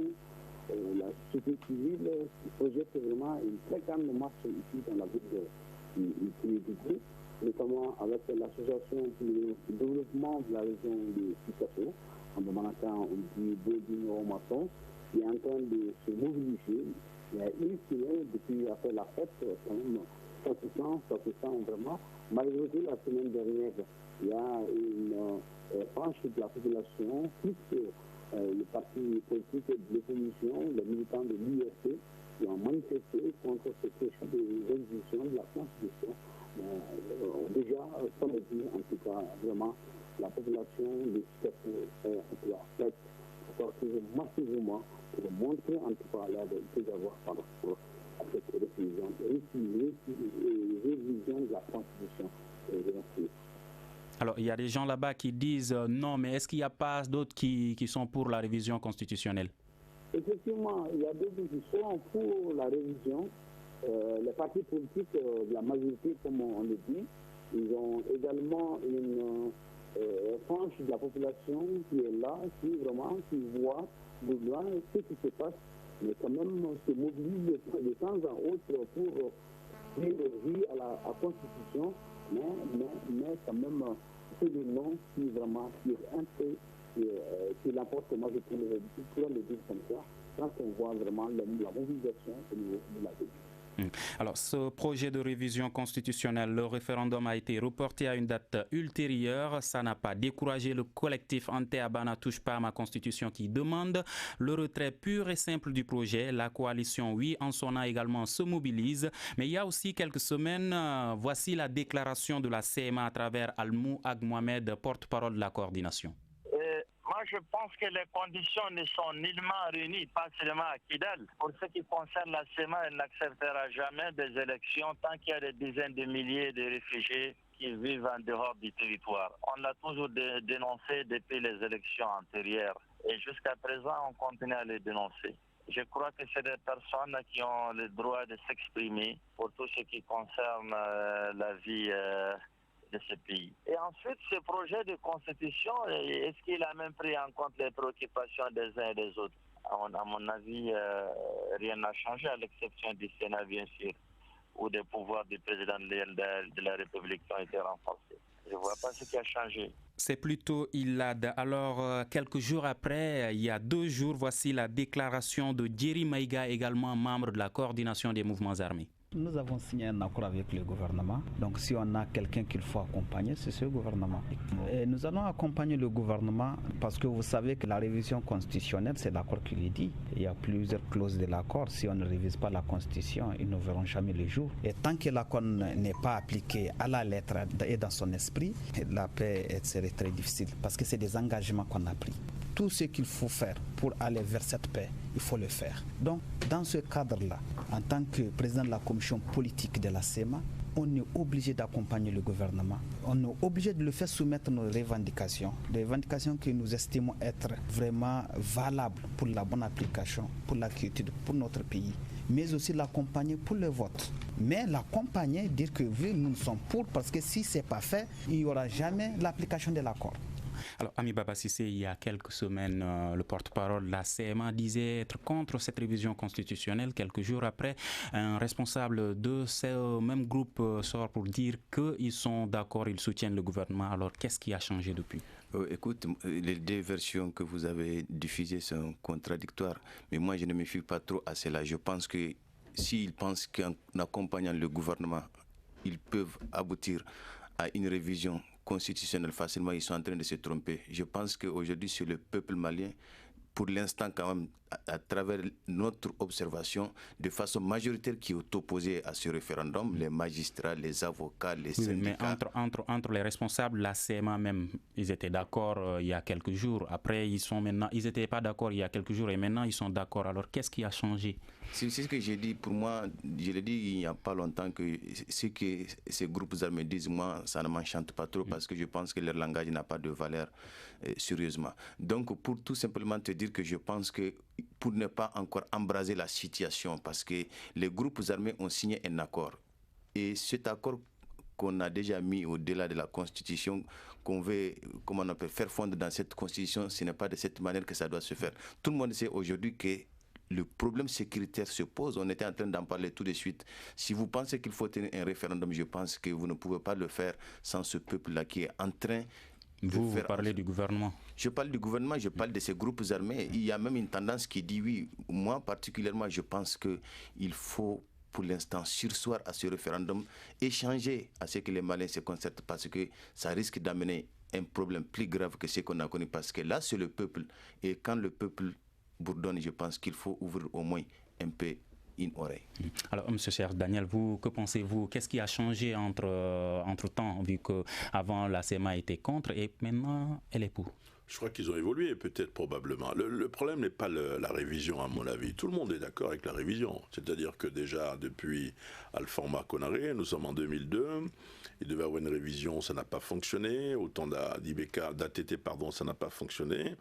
la société civile qui projette vraiment une très grande marche ici dans la ville du Kénédougou, notamment avec l'association pour le développement de la région de Sikasso. En Bamanakan, on dit Bodino Maton, qui est en train de se mobiliser. Il y a une semaine, depuis après la fête, quand même, ça se sent vraiment. Malgré tout, la semaine dernière, il y a une branche de la population, plus le parti politique de l'opposition, les militants de l'UFC, qui ont manifesté contre cette question de révision de la Constitution. Déjà, samedi, en tout cas, vraiment, la population de Sikasso est en fait pour sortir massivement pour montrer en tout cas la désarroi par rapport à cette révision de la Constitution. Alors, il y a des gens là-bas qui disent non, mais est-ce qu'il n'y a pas d'autres qui sont pour la révision constitutionnelle? Effectivement, il y a d'autres qui sont pour la révision. Les partis politiques de la majorité, comme on le dit, ils ont également une frange de la population qui est là, qui voit de loin ce qui se passe, mais quand même se mobilise de temps en autre pour dire oui à la Constitution, mais quand même peu de noms qui vraiment est un peu qui l'emporte. Moi, je pourrais le dire comme ça, quand on voit vraiment la mobilisation au niveau de la ville. Alors, ce projet de révision constitutionnelle, le référendum a été reporté à une date ultérieure. Ça n'a pas découragé le collectif Ante Abana touche pas à ma constitution qui demande le retrait pur et simple du projet. La coalition Oui en son âme également se mobilise. Mais il y a aussi quelques semaines, voici la déclaration de la CMA à travers Almou Ag Mohamed, porte-parole de la coordination. Moi, je pense que les conditions ne sont nullement réunies, pas seulement à Kidal. Pour ce qui concerne la CEMA, elle n'acceptera jamais des élections tant qu'il y a des dizaines de milliers de réfugiés qui vivent en dehors du territoire. On l'a toujours dénoncé depuis les élections antérieures. Et jusqu'à présent, on continue à les dénoncer. Je crois que c'est des personnes qui ont le droit de s'exprimer pour tout ce qui concerne la vie de ce pays. Et ensuite, ce projet de constitution, est-ce qu'il a même pris en compte les préoccupations des uns et des autres? À mon avis, rien n'a changé, à l'exception du Sénat, bien sûr, où des pouvoirs du président de la République ont été renforcés. Je ne vois pas ce qui a changé. C'est plutôt Ilad. Alors, quelques jours après, il y a 2 jours, voici la déclaration de Djeri Maïga, également membre de la coordination des mouvements armés. Nous avons signé un accord avec le gouvernement. Donc si on a quelqu'un qu'il faut accompagner, c'est ce gouvernement. Et nous allons accompagner le gouvernement parce que vous savez que la révision constitutionnelle, c'est l'accord qui le dit. Il y a plusieurs clauses de l'accord. Si on ne révise pas la constitution, ils ne verront jamais le jour. Et tant que l'accord n'est pas appliqué à la lettre et dans son esprit, la paix serait très difficile parce que c'est des engagements qu'on a pris. Tout ce qu'il faut faire pour aller vers cette paix, il faut le faire. Donc, dans ce cadre-là, en tant que président de la commission politique de la CEMA, on est obligé d'accompagner le gouvernement. On est obligé de le faire soumettre nos revendications, des revendications que nous estimons être vraiment valables pour la bonne application, pour la quiétude, pour notre pays, mais aussi l'accompagner pour le vote. Mais l'accompagner, dire que oui, nous sommes pour, parce que si ce n'est pas fait, il n'y aura jamais l'application de l'accord. Alors, Ami Baba Cissé, il y a quelques semaines, le porte-parole de la CMA disait être contre cette révision constitutionnelle. Quelques jours après, un responsable de ce même groupe sort pour dire qu'ils sont d'accord, ils soutiennent le gouvernement. Alors, qu'est-ce qui a changé depuis? Écoute, les 2 versions que vous avez diffusées sont contradictoires. Mais moi, je ne me fie pas trop à cela. Je pense que s'ils pensent qu'en accompagnant le gouvernement, ils peuvent aboutir à une révision constitutionnelle facilement, ils sont en train de se tromper. Je pense qu'aujourd'hui, c'est le peuple malien, pour l'instant quand même, à travers notre observation, de façon majoritaire qui est opposé à ce référendum, les magistrats, les avocats, les syndicats. Mais entre les responsables, la CMA même, ils étaient d'accord il y a quelques jours. Après, ils n'étaient pas d'accord il y a quelques jours et maintenant ils sont d'accord. Alors, qu'est-ce qui a changé? C'est ce que j'ai dit. Pour moi, je l'ai dit il n'y a pas longtemps, que ce que ces groupes armés disent, moi, ça ne m'enchante pas trop parce que je pense que leur langage n'a pas de valeur, sérieusement. Donc, pour tout simplement te dire que je pense que pour ne pas encore embraser la situation, parce que les groupes armés ont signé un accord. Et cet accord qu'on a déjà mis au-delà de la Constitution, qu'on veut, comment on appelle, faire fondre dans cette Constitution, ce n'est pas de cette manière que ça doit se faire. Tout le monde sait aujourd'hui que le problème sécuritaire se pose. On était en train d'en parler tout de suite. Si vous pensez qu'il faut tenir un référendum, je pense que vous ne pouvez pas le faire sans ce peuple-là qui est en train de Vous parlez du gouvernement? Je parle du gouvernement, je parle de ces groupes armés. Il y a même une tendance qui dit oui. Moi, particulièrement, je pense qu'il faut pour l'instant surseoir à ce référendum, échanger à ce que les Maliens se concertent parce que ça risque d'amener un problème plus grave que ce qu'on a connu. Parce que là, c'est le peuple. Et quand le peuple bourdonne, je pense qu'il faut ouvrir au moins un peu une oreille. Alors, M. Cheikh Daniel, que pensez-vous? Qu'est-ce qui a changé entre-temps, vu qu'avant la CMA était contre et maintenant elle est pour? Je crois qu'ils ont évolué, peut-être, probablement. Le problème n'est pas la révision, à mon avis. Tout le monde est d'accord avec la révision. C'est-à-dire que déjà, depuis Alpha Conaré, nous sommes en 2002, il devait y avoir une révision, ça n'a pas fonctionné. Au temps d'ATT, ça n'a pas fonctionné.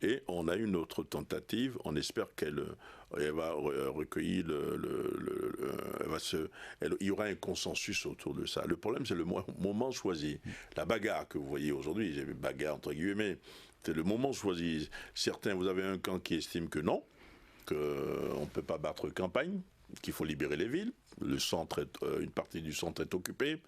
Et on a une autre tentative. On espère qu'elle va recueillir il y aura un consensus autour de ça. Le problème, c'est le moment choisi. La bagarre que vous voyez aujourd'hui, j'ai bagarre entre guillemets, c'est le moment choisi. Certains, vous avez un camp qui estime que non, qu'on ne peut pas battre campagne. qu'il faut libérer les villes, le centre une partie du centre est occupée,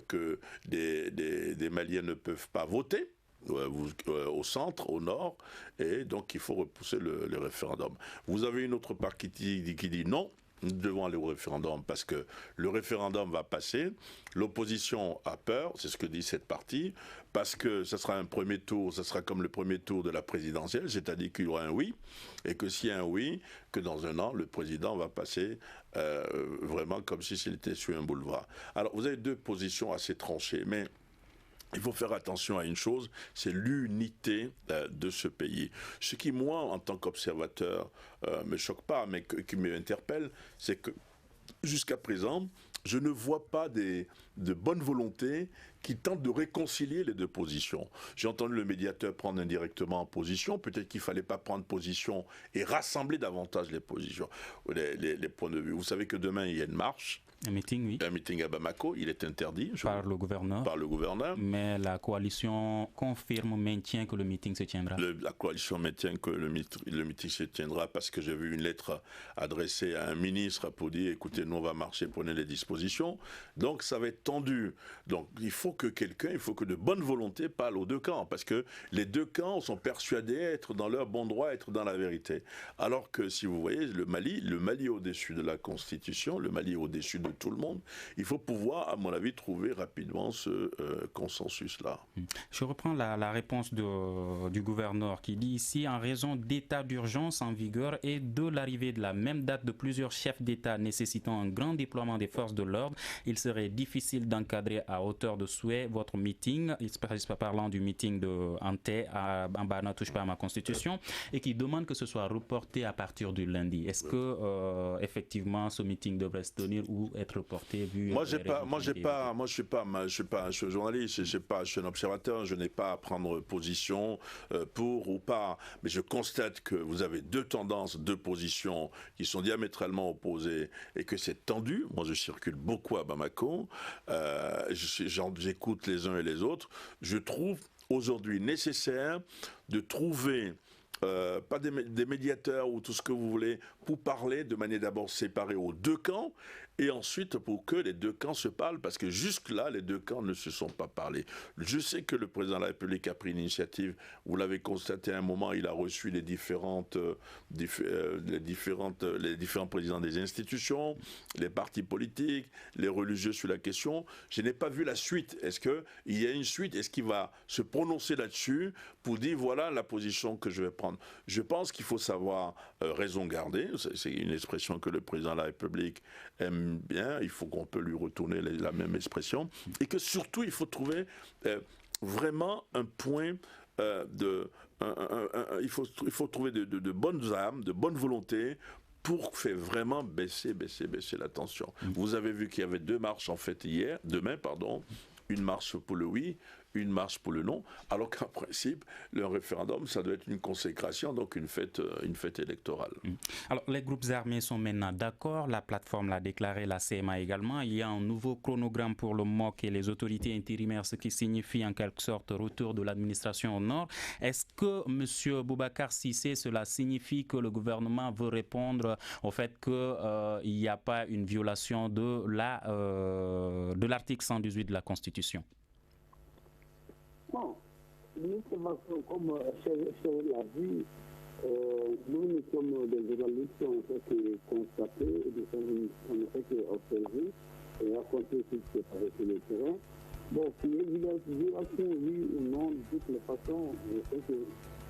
que des Maliens ne peuvent pas voter au centre, au nord, et donc il faut repousser le référendum. Vous avez une autre part qui dit non, nous devons aller au référendum parce que le référendum va passer, l'opposition a peur, c'est ce que dit cette partie, parce que ce sera un premier tour, ce sera comme le premier tour de la présidentielle, c'est-à-dire qu'il y aura un oui, et que s'il y a un oui, que dans un an, le président va passer vraiment comme si s'il était sur un boulevard. Alors, vous avez deux positions assez tranchées, mais il faut faire attention à une chose, c'est l'unité de ce pays. Ce qui, moi, en tant qu'observateur, me choque pas, mais qui m'interpelle, c'est que jusqu'à présent, je ne vois pas de bonne volonté qui tentent de réconcilier les deux positions. J'ai entendu le médiateur prendre indirectement en position, peut-être qu'il ne fallait pas prendre position et rassembler davantage les positions, les points de vue. Vous savez que demain, il y a une marche. Un meeting, oui. Un meeting à Bamako, il est interdit. Par le gouverneur. Mais la coalition confirme, maintient que le meeting se tiendra. La coalition maintient que le meeting se tiendra parce que j'ai vu une lettre adressée à un ministre pour dire, écoutez, nous on va marcher, prenez les dispositions. Donc ça va être tendu. Donc il faut que de bonne volonté parle aux deux camps, parce que les deux camps sont persuadés être dans leur bon droit, être dans la vérité. Alors que si vous voyez, le Mali est au-dessus de la Constitution, le Mali est au-dessus de tout le monde. Il faut pouvoir, à mon avis, trouver rapidement ce consensus-là. Je reprends la réponse du gouverneur qui dit ici, en raison d'état d'urgence en vigueur et de l'arrivée de la même date de plusieurs chefs d'État nécessitant un grand déploiement des forces de l'ordre, il serait difficile d'encadrer à hauteur de souhait votre meeting, parlant du meeting de Hanté à Bana touche pas à ma constitution, et qui demande que ce soit reporté à partir du lundi. Est-ce que effectivement ce meeting devrait se tenir ou être reporté vu moi je suis pas un journaliste, je suis un observateur, je n'ai pas à prendre position pour ou pas, mais je constate que vous avez deux tendances, deux positions qui sont diamétralement opposées et que c'est tendu. Moi je circule beaucoup à Bamako, j'écoute les uns et les autres. Je trouve aujourd'hui nécessaire de trouver pas des médiateurs ou tout ce que vous voulez pour parler de manière d'abord séparée aux deux camps et ensuite pour que les deux camps se parlent, parce que jusque-là, les deux camps ne se sont pas parlé. Je sais que le président de la République a pris l'initiative, vous l'avez constaté à un moment, il a reçu les différents présidents des institutions, les partis politiques, les religieux sur la question. Je n'ai pas vu la suite. Est-ce qu'il y a une suite? Est-ce qu'il va se prononcer là-dessus pour dire voilà la position que je vais prendre? Je pense qu'il faut savoir raison garder. C'est une expression que le président de la République aime bien. Il faut qu'on peut lui retourner la même expression. Et que surtout, il faut trouver vraiment un point il faut trouver de bonnes âmes, de bonne volonté pour faire vraiment baisser la tension. Vous avez vu qu'il y avait deux marches en fait demain, une marche pour le oui, une marche pour le non, alors qu'en principe, le référendum, ça doit être une consécration, donc une fête électorale. Alors, les groupes armés sont maintenant d'accord, la plateforme l'a déclaré, la CMA également. Il y a un nouveau chronogramme pour le MOC et les autorités intérimaires, ce qui signifie en quelque sorte retour de l'administration au nord. Est-ce que, M. Boubacar Cissé, cela signifie que le gouvernement veut répondre au fait qu'il n'y a pas une violation de l'article 118 de la Constitution? Bon, nous, comme l'a dit, nous sommes des journalistes qui ont fait constater, on a fait observer et raconter ce qui s'est passé sur le terrain. Bon, s'il y a une violation, oui ou non, de toutes les façons, je sais que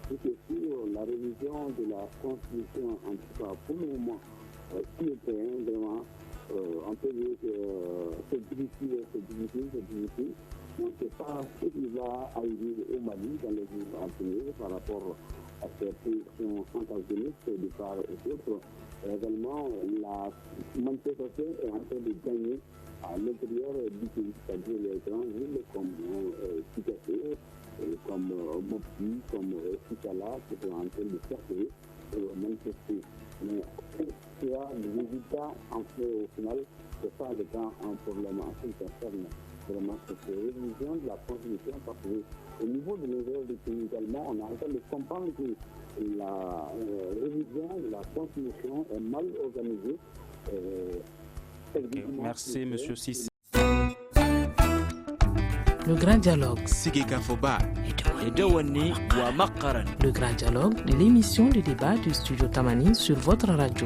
tout est sur la révision de la Constitution, en tout cas pour le moment, sur le terrain, vraiment, on peut dire que c'est difficile. On ne sait pas ce qui va arriver au Mali dans les jours à venir par rapport à ces positions antagonistes de part et d'autre. Également, la manifestation est en train de gagner à l'intérieur du pays, c'est-à-dire les grandes villes comme Kikate, comme Mopti, comme Sikala, qui sont en train de chercher manifester. Mais ce sera le résultat en fait au final, c'est pas un problème en ce qui concerne vraiment cette révision de la Constitution, parce qu'au niveau de nos de pays également, on a en train de comprendre que la révision, la transmission est mal organisée. Merci, M. Sissi. Le Grand Dialogue. Le Grand Dialogue, l'émission de débat du studio Tamani sur votre radio.